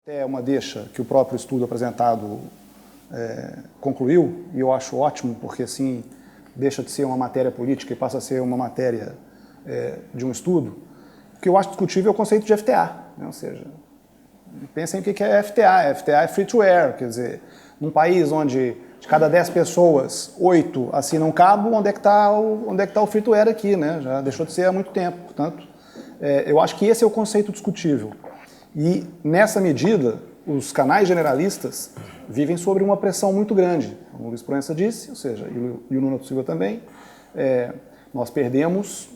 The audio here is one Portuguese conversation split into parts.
É uma deixa que o próprio estudo apresentado concluiu, e eu acho ótimo, porque assim deixa de ser uma matéria política e passa a ser uma matéria de um estudo. O que eu acho discutível é o conceito de FTA, né? Ou seja, pensem o que é FTA. FTA é free to air, quer dizer, num país onde de cada 10 pessoas, 8 assinam cabo, onde é que está o free to air aqui, né? Já deixou de ser há muito tempo. Portanto, eu acho que esse é o conceito discutível. E, nessa medida, os canais generalistas vivem sobre uma pressão muito grande, como o Luiz Proença disse, ou seja, e o Nuno Silva também. Nós perdemos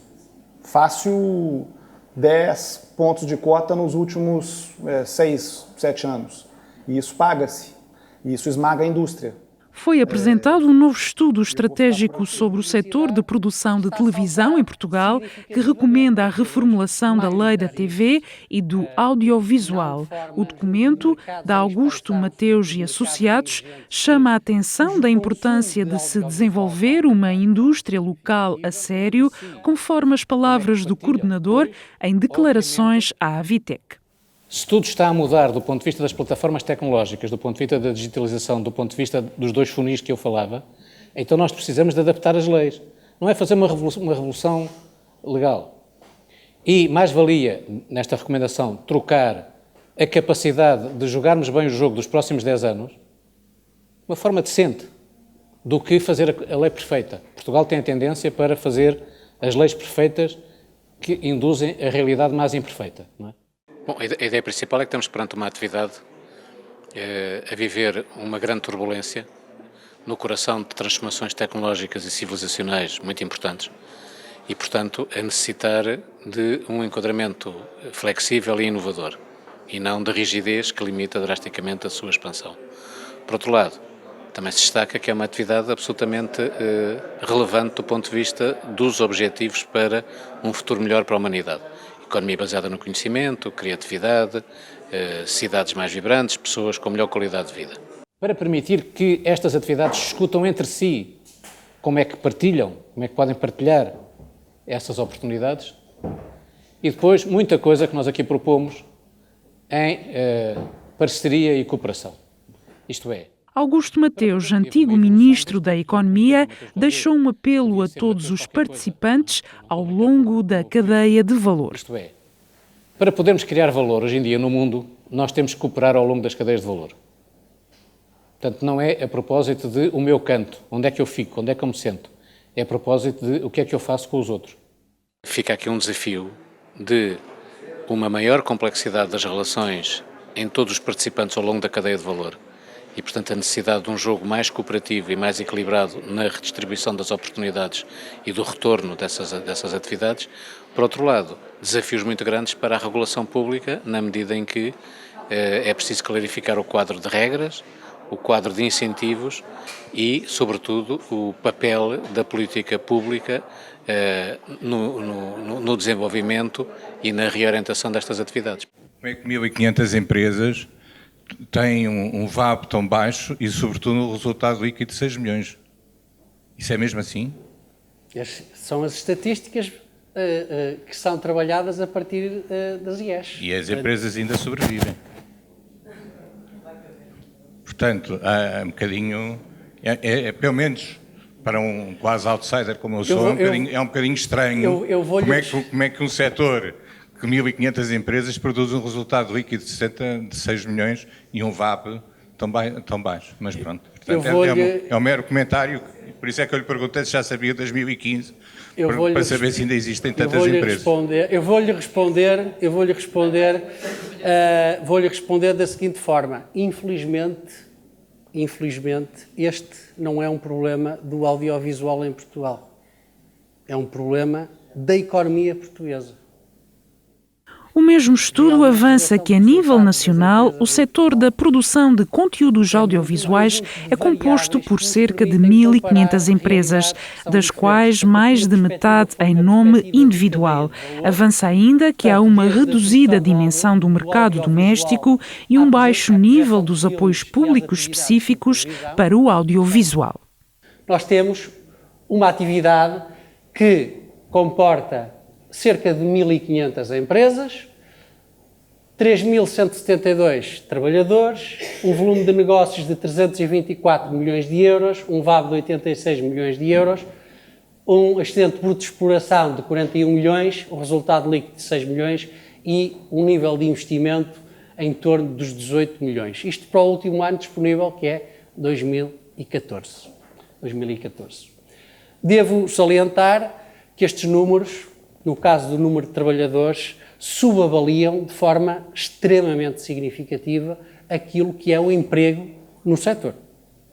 fácil 10 pontos de cota nos últimos 6, 7 anos. E isso paga-se, e isso esmaga a indústria. Foi apresentado um novo estudo estratégico sobre o setor de produção de televisão em Portugal, que recomenda a reformulação da lei da TV e do audiovisual. O documento, da Augusto Mateus e Associados, chama a atenção da importância de se desenvolver uma indústria local a sério, conforme as palavras do coordenador em declarações à Avitec. Se tudo está a mudar do ponto de vista das plataformas tecnológicas, do ponto de vista da digitalização, do ponto de vista dos dois funis que eu falava, então nós precisamos de adaptar as leis. Não é fazer uma revolução legal. E mais valia, nesta recomendação, trocar a capacidade de jogarmos bem o jogo dos próximos 10 anos, de uma forma decente, do que fazer a lei perfeita. Portugal tem a tendência para fazer as leis perfeitas que induzem a realidade mais imperfeita, não é? Bom, a ideia principal é que estamos perante uma atividade a viver uma grande turbulência no coração de transformações tecnológicas e civilizacionais muito importantes e, portanto, a necessitar de um enquadramento flexível e inovador e não de rigidez que limita drasticamente a sua expansão. Por outro lado, também se destaca que é uma atividade absolutamente relevante do ponto de vista dos objetivos para um futuro melhor para a humanidade. Economia baseada no conhecimento, criatividade, cidades mais vibrantes, pessoas com melhor qualidade de vida. Para permitir que estas atividades discutam entre si como é que partilham, como é que podem partilhar essas oportunidades e depois muita coisa que nós aqui propomos em parceria e cooperação. Isto é, Augusto Mateus, antigo Ministro da Economia, deixou um apelo a todos os participantes ao longo da cadeia de valor. Isto é, para podermos criar valor hoje em dia no mundo, nós temos que cooperar ao longo das cadeias de valor. Portanto, não é a propósito de o meu canto, onde é que eu fico, onde é que eu me sento. É a propósito de o que é que eu faço com os outros. Fica aqui um desafio de uma maior complexidade das relações em todos os participantes ao longo da cadeia de valor. E, portanto, a necessidade de um jogo mais cooperativo e mais equilibrado na redistribuição das oportunidades e do retorno dessas atividades. Por outro lado, desafios muito grandes para a regulação pública, na medida em que é preciso clarificar o quadro de regras, o quadro de incentivos e, sobretudo, o papel da política pública no desenvolvimento e na reorientação destas atividades. Como é que 1.500 empresas têm um VAB tão baixo e, sobretudo, um resultado líquido de 6 milhões. Isso é mesmo assim? São as estatísticas que são trabalhadas a partir das IES. E as empresas ainda sobrevivem. Portanto, é um bocadinho... pelo menos, para um quase outsider como eu sou, é um bocadinho estranho como é que um setor... que 1.500 empresas produzem um resultado líquido de 6 milhões e um VAP tão baixo. Mas pronto, portanto, é um mero comentário, por isso é que eu lhe perguntei se já sabia de 2015, para saber se ainda existem tantas empresas. Eu vou-lhe responder da seguinte forma. Infelizmente, este não é um problema do audiovisual em Portugal. É um problema da economia portuguesa. O mesmo estudo avança que, a nível nacional, o setor da produção de conteúdos audiovisuais é composto por cerca de 1.500 empresas, das quais mais de metade em nome individual. Avança ainda que há uma reduzida dimensão do mercado doméstico e um baixo nível dos apoios públicos específicos para o audiovisual. Nós temos uma atividade que comporta cerca de 1.500 empresas, 3.172 trabalhadores, um volume de negócios de 324 milhões de euros, um VAB de 86 milhões de euros, um excedente bruto de exploração de 41 milhões, o resultado líquido de 6 milhões e um nível de investimento em torno dos 18 milhões. Isto para o último ano disponível, que é 2014. Devo salientar que estes números, no caso do número de trabalhadores, subavaliam de forma extremamente significativa aquilo que é o emprego no setor.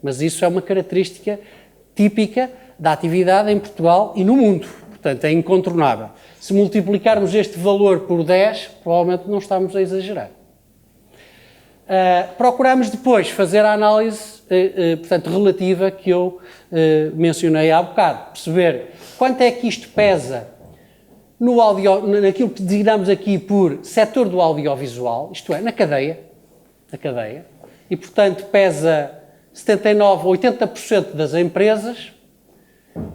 Mas isso é uma característica típica da atividade em Portugal e no mundo. Portanto, é incontornável. Se multiplicarmos este valor por 10, provavelmente não estamos a exagerar. Procuramos depois fazer a análise portanto, relativa que eu mencionei há bocado. Perceber quanto é que isto pesa naquilo que designamos aqui por setor do audiovisual, isto é, na cadeia, e, portanto, pesa 79% ou 80% das empresas,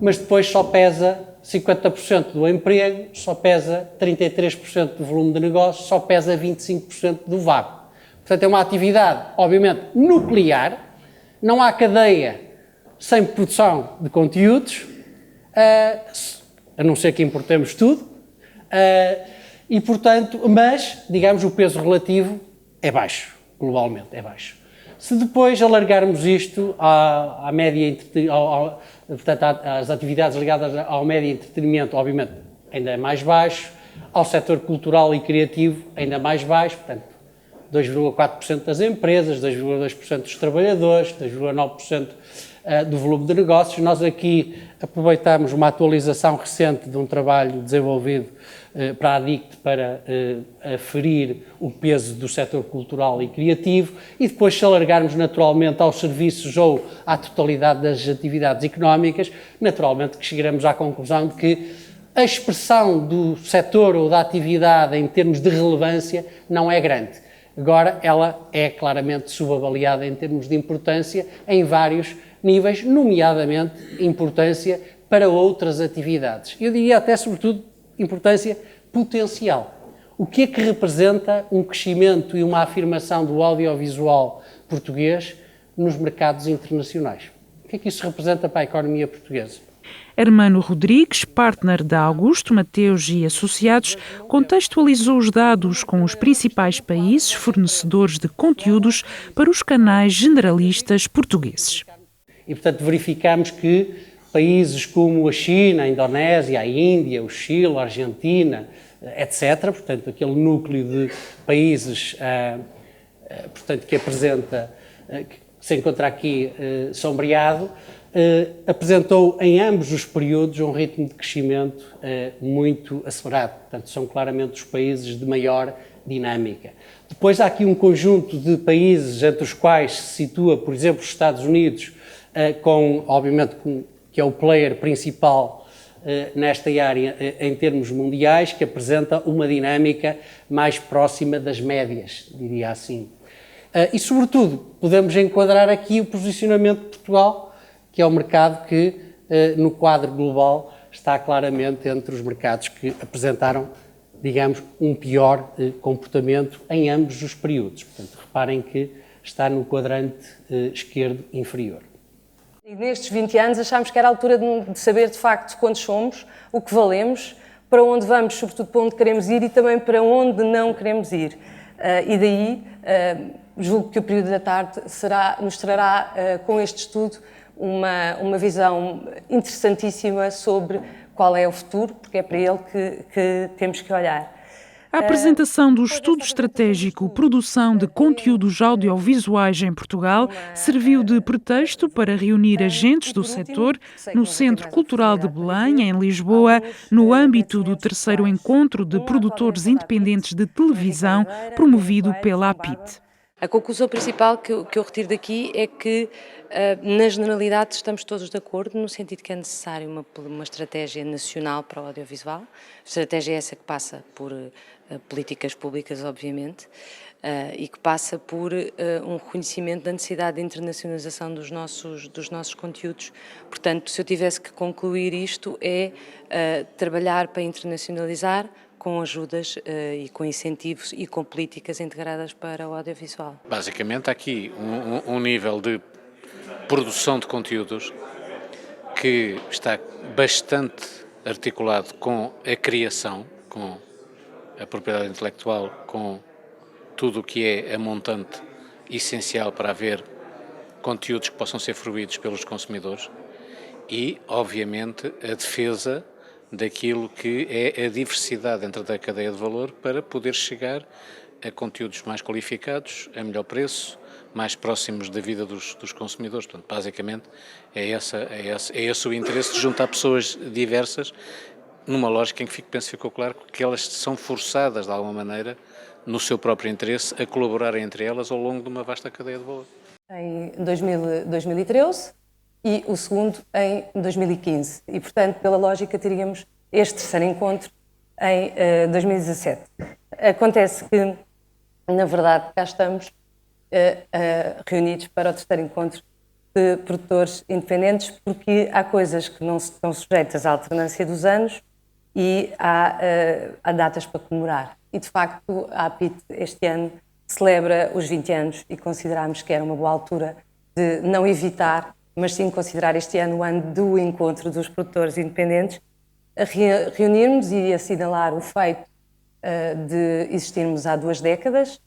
mas depois só pesa 50% do emprego, só pesa 33% do volume de negócio, só pesa 25% do VAB. Portanto, é uma atividade, obviamente, nuclear, não há cadeia sem produção de conteúdos, a não ser que importemos tudo, e, portanto, mas, digamos, o peso relativo é baixo, globalmente é baixo. Se depois alargarmos isto à média, portanto, às atividades ligadas ao média entretenimento, obviamente, ainda é mais baixo, ao setor cultural e criativo, ainda mais baixo, portanto, 2,4% das empresas, 2,2% dos trabalhadores, 2,9% do volume de negócios. Nós aqui aproveitamos uma atualização recente de um trabalho desenvolvido para a DICT para aferir o peso do setor cultural e criativo e depois se alargarmos naturalmente aos serviços ou à totalidade das atividades económicas, naturalmente que chegaremos à conclusão de que a expressão do setor ou da atividade em termos de relevância não é grande. Agora, ela é claramente subavaliada em termos de importância em vários níveis, nomeadamente importância para outras atividades. Eu diria até, sobretudo, importância potencial. O que é que representa um crescimento e uma afirmação do audiovisual português nos mercados internacionais? O que é que isso representa para a economia portuguesa? Hermano Rodrigues, partner da Augusto Mateus e Associados, contextualizou os dados com os principais países fornecedores de conteúdos para os canais generalistas portugueses. E, portanto, verificamos que países como a China, a Indonésia, a Índia, o Chile, a Argentina, etc., portanto, aquele núcleo de países portanto, que apresenta, que se encontra aqui sombreado, apresentou em ambos os períodos um ritmo de crescimento muito acelerado. Portanto, são claramente os países de maior dinâmica. Depois há aqui um conjunto de países entre os quais se situa, por exemplo, os Estados Unidos, obviamente, que é o player principal nesta área em termos mundiais, que apresenta uma dinâmica mais próxima das médias, diria assim. E, sobretudo, podemos enquadrar aqui o posicionamento de Portugal, que é um mercado que, no quadro global, está claramente entre os mercados que apresentaram, digamos, um pior comportamento em ambos os períodos. Portanto, reparem que está no quadrante esquerdo inferior. E nestes 20 anos achámos que era a altura de saber, de facto, quantos somos, o que valemos, para onde vamos, sobretudo para onde queremos ir e também para onde não queremos ir. E daí, julgo que o período da tarde nos trará, com este estudo, uma visão interessantíssima sobre qual é o futuro, porque é para ele que temos que olhar. A apresentação do Estudo Estratégico Produção de Conteúdos Audiovisuais em Portugal serviu de pretexto para reunir agentes do setor no Centro Cultural de Belém, em Lisboa, no âmbito do 3º Encontro de Produtores Independentes de Televisão, promovido pela APIT. A conclusão principal que eu retiro daqui é que, na generalidade, estamos todos de acordo no sentido que é necessário uma estratégia nacional para o audiovisual. Estratégia essa que passa por políticas públicas, obviamente, e que passa por um reconhecimento da necessidade de internacionalização dos nossos conteúdos. Portanto, se eu tivesse que concluir isto, é trabalhar para internacionalizar, com ajudas e com incentivos e com políticas integradas para o audiovisual. Basicamente, há aqui um nível de produção de conteúdos que está bastante articulado com a criação, com a propriedade intelectual, com tudo o que é a montante essencial para haver conteúdos que possam ser fruídos pelos consumidores e, obviamente, a defesa daquilo que é a diversidade dentro da cadeia de valor para poder chegar a conteúdos mais qualificados, a melhor preço, mais próximos da vida dos consumidores. Portanto, basicamente, é esse o interesse de juntar pessoas diversas numa lógica em que ficou claro que elas são forçadas, de alguma maneira, no seu próprio interesse, a colaborarem entre elas ao longo de uma vasta cadeia de valor. Em 2013 e o segundo em 2015. E, portanto, pela lógica, teríamos este terceiro encontro em 2017. Acontece que, na verdade, cá estamos reunidos para o terceiro encontro de produtores independentes, porque há coisas que não estão sujeitas à alternância dos anos e há datas para comemorar. E, de facto, a APIT este ano celebra os 20 anos e considerámos que era uma boa altura de não evitar, mas sim considerar este ano o ano do encontro dos produtores independentes, a reunirmos e assinalar o feito de existirmos há 2 décadas.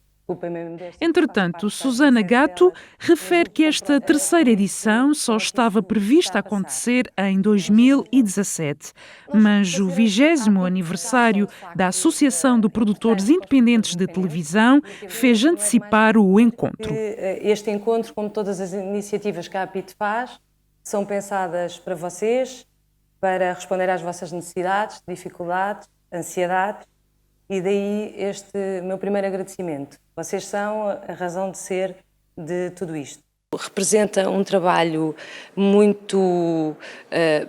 Entretanto, Susana Gato refere que esta terceira edição só estava prevista a acontecer em 2017, mas o 20º aniversário da Associação de Produtores Independentes de Televisão fez antecipar o encontro. Este encontro, como todas as iniciativas que a APIT faz, são pensadas para vocês, para responder às vossas necessidades, dificuldades, ansiedades, e daí este meu primeiro agradecimento. Vocês são a razão de ser de tudo isto. Representa um trabalho muito,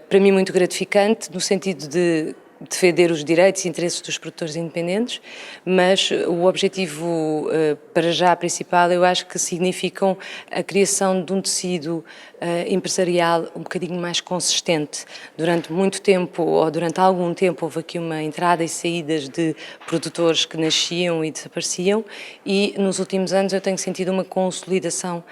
para mim, muito gratificante, no sentido de defender os direitos e interesses dos produtores independentes, mas o objetivo, para já principal, eu acho que significam a criação de um tecido empresarial um bocadinho mais consistente. Durante muito tempo, ou durante algum tempo, houve aqui uma entrada e saídas de produtores que nasciam e desapareciam, e nos últimos anos eu tenho sentido uma consolidação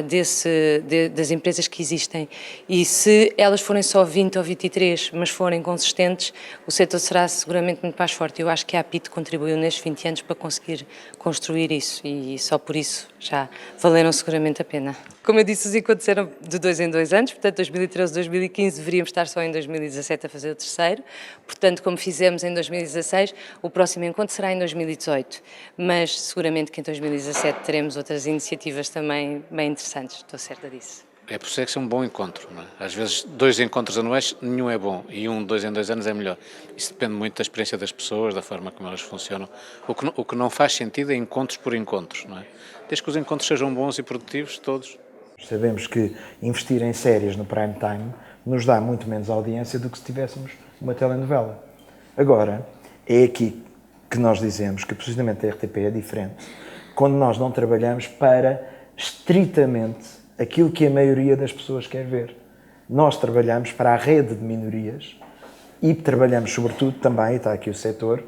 das empresas que existem. E se elas forem só 20 ou 23, mas forem consistentes, o setor será seguramente muito mais forte. Eu acho que a APIT contribuiu nestes 20 anos para conseguir construir isso, e só por isso já valeram seguramente a pena. Como eu disse, os encontros eram de 2 em 2 anos, portanto 2013, 2015 deveríamos estar só em 2017 a fazer o terceiro, portanto como fizemos em 2016, o próximo encontro será em 2018, mas seguramente que em 2017 teremos outras iniciativas também bem interessantes, estou certa disso. É por isso que é um bom encontro, não é? Às vezes 2 encontros anuais, nenhum é bom, e 2 em 2 anos é melhor. Isso depende muito da experiência das pessoas, da forma como elas funcionam. O que não faz sentido é encontros por encontros, não é? Desde que os encontros sejam bons e produtivos, todos. Sabemos que investir em séries no prime time nos dá muito menos audiência do que se tivéssemos uma telenovela. Agora, é aqui que nós dizemos que o posicionamento da RTP é diferente, quando nós não trabalhamos para estritamente aquilo que a maioria das pessoas quer ver. Nós trabalhamos para a rede de minorias e trabalhamos sobretudo também, e está aqui o setor,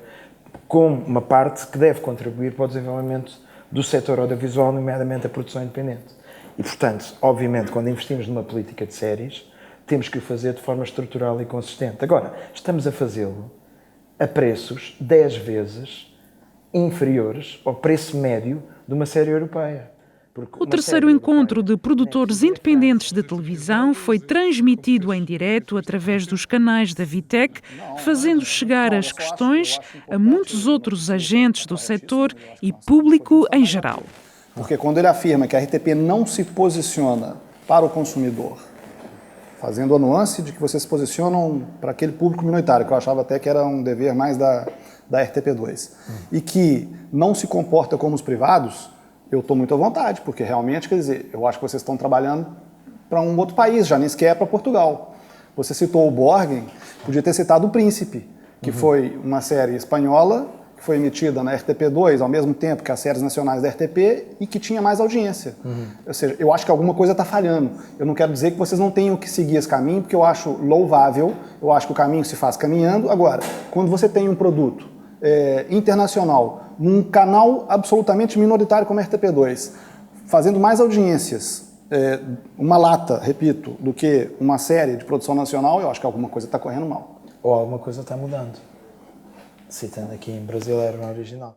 com uma parte que deve contribuir para o desenvolvimento do setor audiovisual, nomeadamente a produção independente. E, portanto, obviamente, quando investimos numa política de séries, temos que o fazer de forma estrutural e consistente. Agora, estamos a fazê-lo a preços 10 vezes inferiores ao preço médio de uma série europeia. O terceiro encontro de produtores independentes de televisão foi transmitido em direto através dos canais da Vitec, fazendo chegar as questões a muitos outros agentes do setor e público em geral. Porque quando ele afirma que a RTP não se posiciona para o consumidor, fazendo a nuance de que vocês se posicionam para aquele público minoritário, que eu achava até que era um dever mais da RTP2, e que não se comporta como os privados, eu estou muito à vontade, porque realmente, quer dizer, eu acho que vocês estão trabalhando para um outro país, já nem sequer para Portugal. Você citou o Borgen, podia ter citado o Príncipe, que foi uma série espanhola, que foi emitida na RTP2 ao mesmo tempo que as séries nacionais da RTP e que tinha mais audiência. Ou seja, eu acho que alguma coisa está falhando. Eu não quero dizer que vocês não tenham que seguir esse caminho, porque eu acho louvável, eu acho que o caminho se faz caminhando. Agora, quando você tem um produto internacional, num canal absolutamente minoritário como a RTP2, fazendo mais audiências, uma lata, repito, do que uma série de produção nacional, eu acho que alguma coisa está correndo mal. Ou alguma coisa está mudando. Citando aqui em brasileiro no original.